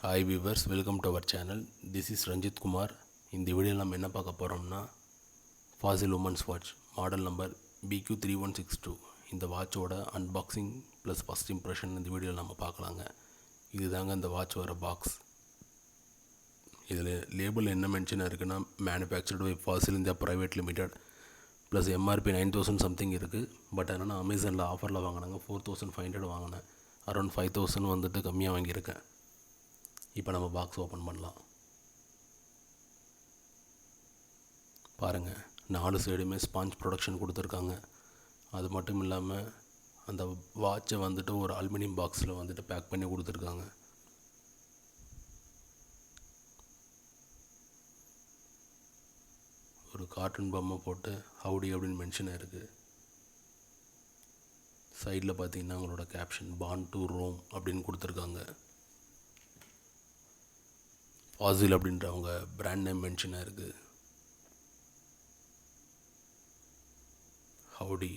Hi viewers, welcome to our channel. This is Ranjithkumar. இந்த வீடியோவில் நம்ம என்ன பார்க்க போகிறோம்னா Fossil women's watch model number BQ3162 இந்த வாட்சோட அன்பாக்சிங் ப்ளஸ் ஃபஸ்ட் இம்ப்ரெஷன் இந்த வீடியோவில் நம்ம பார்க்கலாங்க. இதுதாங்க இந்த வாட்ச் வர பாக்ஸ். இதில் லேபிள் என்ன மென்ஷனாக இருக்குன்னா manufactured by Fossil India private limited plus MRP 9000 something இருக்குது. பட் என்னென்னா அமேசானில் ஆஃபரில் வாங்கினாங்க 4500 வாங்கினேன். அரௌண்ட் 5000 வந்துட்டு கம்மியாக வாங்கியிருக்கேன். இப்போ நம்ம பாக்ஸ் ஓப்பன் பண்ணலாம். பாருங்கள், 4 சைடுமே ஸ்பாஞ்ச் ப்ரொடக்ஷன் கொடுத்துருக்காங்க. அது மட்டும் இல்லாமல் அந்த வாட்சை வந்துட்டு ஒரு அலுமினியம் பாக்ஸில் வந்துட்டு பேக் பண்ணி கொடுத்துருக்காங்க. ஒரு கார்ட்டூன் பொம்மை போட்டு ஹவுடி அப்படின்னு மென்ஷன் ஆகிருக்கு. சைடில் பார்த்தீங்கன்னா அவங்களோட கேப்ஷன் பான் டு ரோம் அப்படின்னு கொடுத்துருக்காங்க. ஃபாசில் அப்படின்ற அவங்க பிராண்ட் நேம் மென்ஷனாக இருக்குது. ஹவுடி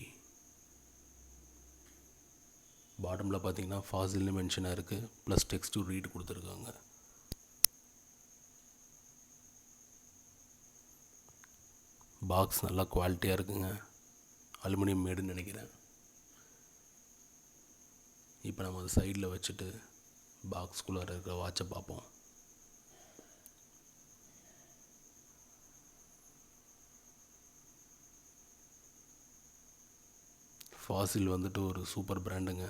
பாட்டமில் பார்த்தீங்கன்னா ஃபாசில்னு மென்ஷனாக இருக்குது. ப்ளஸ் டெக்ஸ்ட் டு ரீட் கொடுத்துருக்காங்க. பாக்ஸ் நல்லா குவாலிட்டியாக இருக்குங்க. அலுமினியம் மேடுன்னு நினைக்கிறேன். இப்போ நம்ம அதை சைடில் வச்சுட்டு பாக்ஸ்குள்ளார இருக்கிற வாட்சை பார்ப்போம். ஃபாசில் வந்துட்டு ஒரு சூப்பர் பிராண்டுங்க.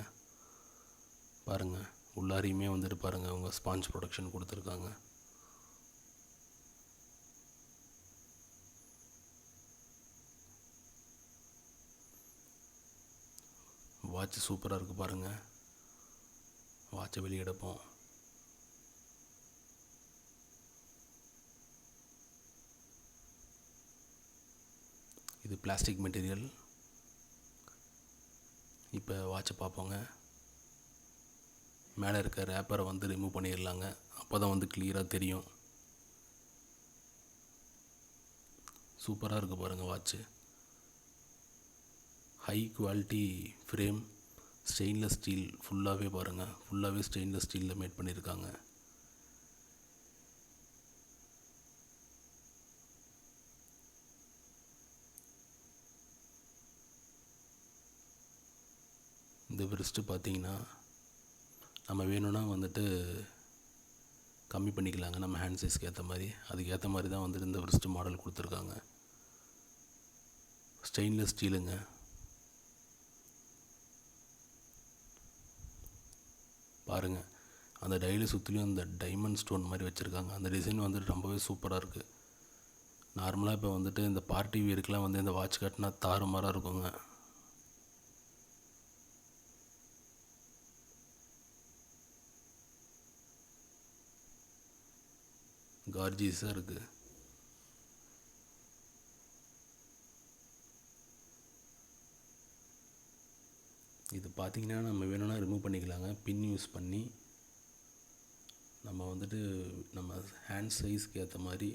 பாருங்கள், உள்ளாரியுமே வந்துட்டு பாருங்கள் அவங்க ஸ்பாஞ்ச் ப்ரொடக்ஷன் கொடுத்துருக்காங்க. வாட்ச் சூப்பராக இருக்குது. பாருங்கள், வாட்சை வெளியெடுப்போம். இது பிளாஸ்டிக் மெட்டீரியல். இப்போ வாட்சை பார்ப்போங்க. மேலே இருக்க ரேப்பரை வந்து ரிமூவ் பண்ணிடலாங்க. அப்போ தான் வந்து கிளியராக தெரியும். சூப்பராக இருக்குது பாருங்கள் watch. High quality frame, stainless steel ஃபுல்லாகவே பாருங்கள், ஃபுல்லாகவே ஸ்டெயின்லெஸ் ஸ்டீலில் மேட் பண்ணியிருக்காங்க. இந்த விரிஸ்ட்டு பார்த்திங்கன்னா நம்ம வேணும்னா வந்துட்டு கம்மி பண்ணிக்கலாங்க. நம்ம ஹேண்ட் சைஸ்க்கு ஏற்ற மாதிரி, அதுக்கு ஏற்ற மாதிரி தான் வந்துட்டு இந்த விரிஸ்ட்டு மாடல் கொடுத்துருக்காங்க. ஸ்டெயின்லெஸ் ஸ்டீலுங்க. பாருங்கள், அந்த டைலி சுற்றிலையும் அந்த டைமண்ட் ஸ்டோன் மாதிரி வச்சுருக்காங்க. அந்த டிசைன் வந்துட்டு ரொம்பவே சூப்பராக இருக்குது. நார்மலாக இப்போ வந்துட்டு இந்த பார்ட்டி வியருக்கெலாம் வந்து இந்த வாட்ச் கட்டினா தாறுமாறாக இருக்குங்க. கார்ஜியஸாக இருக்குது. இது பார்த்திங்கன்னா நம்ம வேணும்னா ரிமூவ் பண்ணிக்கலாங்க. பின் யூஸ் பண்ணி நம்ம வந்துட்டு நம்ம ஹேண்ட் சைஸ்க்கு ஏற்ற மாதிரி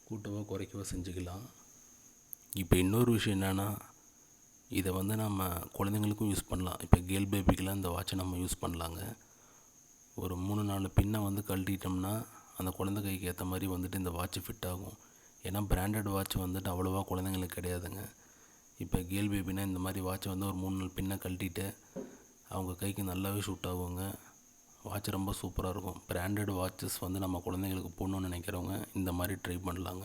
கூட்டவோ குறைக்கவோ செஞ்சுக்கலாம். இப்போ இன்னொரு விஷயம் என்னென்னா, இதை வந்து நம்ம குழந்தைங்களுக்கும் யூஸ் பண்ணலாம். இப்போ கேர்ள் பேபிக்கெலாம் இந்த வாட்சை நம்ம யூஸ் பண்ணலாங்க. ஒரு 3-4 பின்னை வந்து கழட்டிட்டோம்னா அந்த குழந்தை கைக்கு ஏற்ற மாதிரி வந்துட்டு இந்த வாட்ச் ஃபிட் ஆகும். ஏன்னா பிராண்டட் வாட்ச் வந்துட்டு அவ்வளோவா குழந்தைங்களுக்கு கிடையாதுங்க. இப்போ கேர்ள் பேபினா இந்த மாதிரி வாட்சை வந்து ஒரு 3-4 பின்னை கழட்டிட்டு அவங்க கைக்கு நல்லாவே ஷூட் ஆகுங்க. வாட்ச் ரொம்ப சூப்பராக இருக்கும். பிராண்டட் வாட்சஸ் வந்து நம்ம குழந்தைங்களுக்கு போடணுன்னு நினைக்கிறவங்க இந்த மாதிரி ட்ரை பண்ணலாங்க.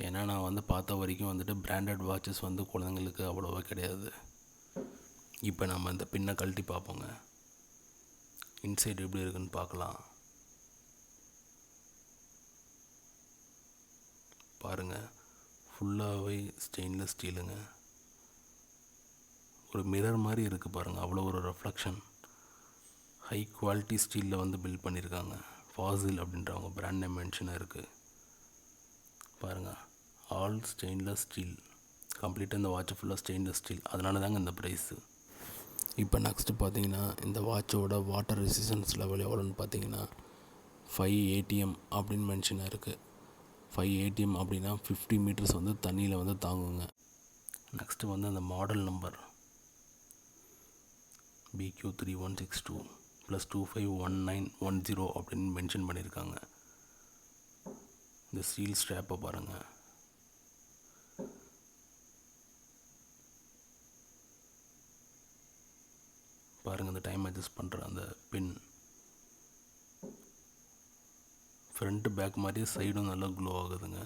ஏன்னா நான் வந்து பார்த்த வரைக்கும் வந்துட்டு பிராண்டட் வாட்சஸ் வந்து குழந்தைங்களுக்கு அவ்வளோவா கிடையாது. இப்போ நம்ம இந்த பின்னை கழட்டி பார்ப்போங்க. இன்சைட் எப்படி இருக்குன்னு பார்க்கலாம். பாருங்கள், ஃபுல்லாகவே ஸ்டெயின்லெஸ் ஸ்டீலுங்க. ஒரு மிரர் மாதிரி இருக்குது பாருங்கள், அவ்வளோ ஒரு ரெஃப்ளெக்ஷன். ஹை குவாலிட்டி ஸ்டீலில் வந்து பில்ட் பண்ணியிருக்காங்க. ஃபாசில் அப்படின்றவங்க பிராண்ட் நேம் மென்ஷனாக இருக்குது. பாருங்கள், ஆல் ஸ்டெயின்லெஸ் ஸ்டீல். கம்ப்ளீட்டாக இந்த வாட்ச் ஃபுல்லாக ஸ்டெயின்லெஸ் ஸ்டீல். அதனால தாங்க இந்த ப்ரைஸு. இப்போ நெக்ஸ்ட்டு பார்த்தீங்கன்னா இந்த வாட்சோட வாட்டர் ரெசிஸ்டன்ஸ் லெவல் எவ்வளோன்னு பார்த்தீங்கன்னா 5 ATM அப்படின்னு மென்ஷனாக இருக்குது. 5 ATM அப்படின்னா 50 மீட்டர்ஸ் வந்து தண்ணியில் வந்து தாங்குங்க. நெக்ஸ்ட்டு வந்து அந்த மாடல் நம்பர் BQ3162 +251910 அப்படின்னு மென்ஷன் பண்ணியிருக்காங்க. இந்த ஸ்டீல் ஸ்ட்ராப்பை பாருங்கள். பாருங்கள், அந்த டைம் அட்ஜஸ்ட் பண்ணுற அந்த பின் ஃப்ரண்ட்டு பேக் மாதிரியே சைடும் நல்லா க்ளோ ஆகுதுங்க.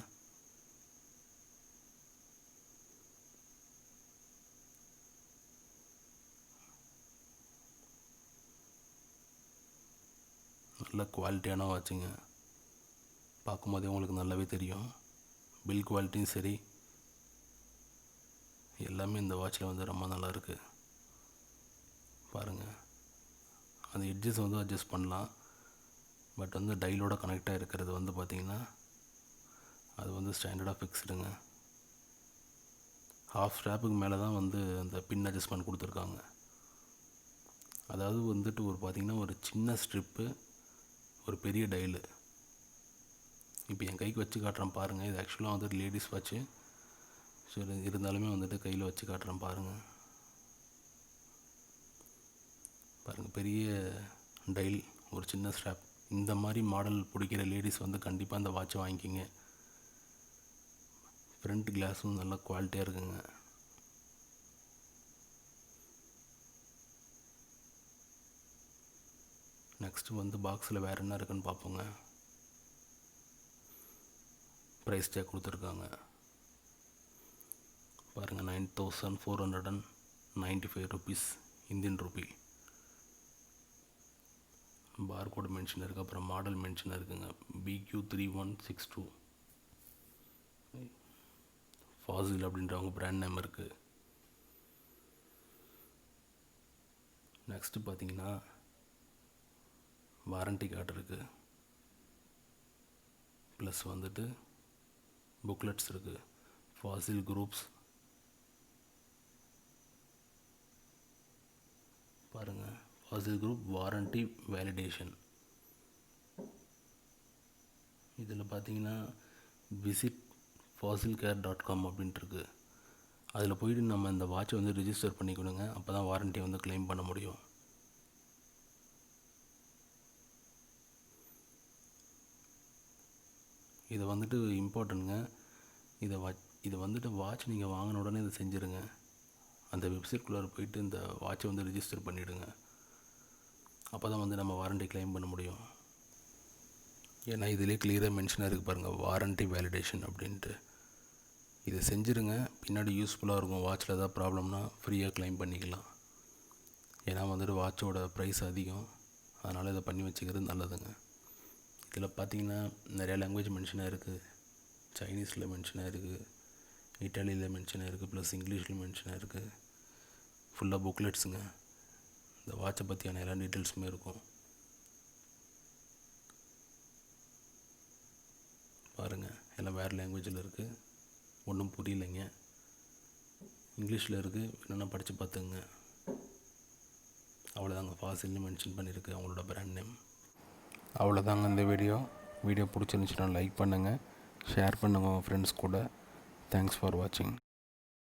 நல்ல குவாலிட்டியான வாட்சுங்க. பார்க்கும்போதே உங்களுக்கு நல்லாவே தெரியும். பில் குவாலிட்டியும் சரி, எல்லாமே இந்த வாட்சில் வந்து ரொம்ப நல்லாயிருக்கு. பாருங்கள், அந்த எட்ஜஸ் வந்து அட்ஜஸ்ட் பண்ணலாம். பட் வந்து டைலோட கனெக்டாக இருக்கிறது வந்து பார்த்திங்கன்னா அது வந்து ஸ்டாண்டர்டாக ஃபிக்ஸ்டுங்க. ஹாஃப் ஸ்ட்ராப்புக்கு மேலே தான் வந்து அந்த பின் அட்ஜஸ்ட்மெண்ட் கொடுத்துருக்காங்க. அதாவது வந்துட்டு பார்த்திங்கன்னா ஒரு சின்ன ஸ்ட்ரிப்பு, ஒரு பெரிய டைலு. இப்போ என் கைக்கு வச்சு காட்டுறேன் பாருங்கள். இது ஆக்சுவலாக வந்துட்டு லேடிஸ் வாட்ச்சு. சரி, இருந்தாலுமே வந்துட்டு கையில் வச்சு காட்டுறேன் பாருங்கள். பாருங்கள், பெரிய டைல், ஒரு சின்ன ஸ்ட்ராப். இந்த மாதிரி மாடல் பிடிக்கிற லேடிஸ் வந்து கண்டிப்பாக இந்த வாட்சை வாங்கிக்கிங்க. ஃப்ரண்ட் கிளாஸும் நல்லா குவாலிட்டியாக இருக்குங்க. நெக்ஸ்ட்டு வந்து பாக்ஸில் வேறு என்ன இருக்குன்னு பார்ப்போங்க. ப்ரைஸ் டேக் கொடுத்துருக்காங்க பாருங்கள். 9495 rupees Indian rupee. Barcode mention இருக்குது. அப்புறம் மாடல் மென்ஷன் இருக்குங்க. BQ3162 ஃபாசில் அப்படின்றவங்க பிராண்ட் நேம் இருக்குது. நெக்ஸ்ட்டு பார்த்தீங்கன்னா வாரண்டி கார்டு இருக்குது. ப்ளஸ் வந்துட்டு புக்லெட்ஸ் இருக்குது. ஃபாசில் குரூப்ஸ் பாருங்கள். Fossil group warranty validation. இதில் பார்த்தீங்கன்னா விசிட் fossilcare.com அப்படின்ட்டுருக்கு. அதில் போய்ட்டு நம்ம இந்த வாட்சை வந்து ரிஜிஸ்டர் பண்ணிக்கணுங்க. அப்போ தான் வாரண்ட்டியை வந்து க்ளைம் பண்ண முடியும். இதை வந்துட்டு இம்பார்ட்டன்ட்ங்க. இதை வந்துட்டு வாட்ச் நீங்கள் வாங்கின உடனே இதை செஞ்சுருங்க. அந்த வெப்சைட்குள்ளார போயிட்டு இந்த வாட்சை வந்து ரிஜிஸ்டர் பண்ணிவிடுங்க. அப்போ தான் வந்து நம்ம வாரண்ட்டி க்ளைம் பண்ண முடியும். ஏன்னா இதிலே கிளியராக மென்ஷனாக இருக்குது பாருங்கள், வாரண்ட்டி வேலிடேஷன் அப்படின்ட்டு. இதை செஞ்சுருங்க. பின்னாடி யூஸ்ஃபுல்லாக இருக்கும். வாட்சில் ஏதாவது ப்ராப்ளம்னா ஃப்ரீயாக க்ளைம் பண்ணிக்கலாம். ஏன்னா வந்துட்டு வாட்சோட ப்ரைஸ் அதிகம், அதனால் இதை பண்ணி வச்சுக்கிறது நல்லதுங்க. இதில் பார்த்தீங்கன்னா நிறையா லாங்குவேஜ் மென்ஷனாக இருக்குது. சைனீஸில் மென்ஷனாக இருக்குது, இட்டாலியில் மென்ஷனாக இருக்குது, ப்ளஸ் இங்கிலீஷில் மென்ஷனாக இருக்குது. ஃபுல்லாக புக்லெட்ஸுங்க. இந்த வாட்சை பற்றியான எல்லா டீட்டெயில்ஸுமே இருக்கும். பாருங்கள், எல்லாம் வேறு லாங்குவேஜில் இருக்குது. ஒன்றும் புரியலைங்க. இங்கிலீஷில் இருக்குது, என்னென்னா படித்து பார்த்துங்க. அவ்வளோதாங்க. ஃபாசில்னு மென்ஷன் பண்ணியிருக்கு அவங்களோட பிராண்ட் நேம். அவ்வளோதாங்க இந்த வீடியோ பிடிச்சிருந்துச்சுன்னா லைக் பண்ணுங்கள், ஷேர் பண்ணுங்கள் உங்கள் ஃப்ரெண்ட்ஸ் கூட. தேங்க்ஸ் ஃபார் வாட்சிங்.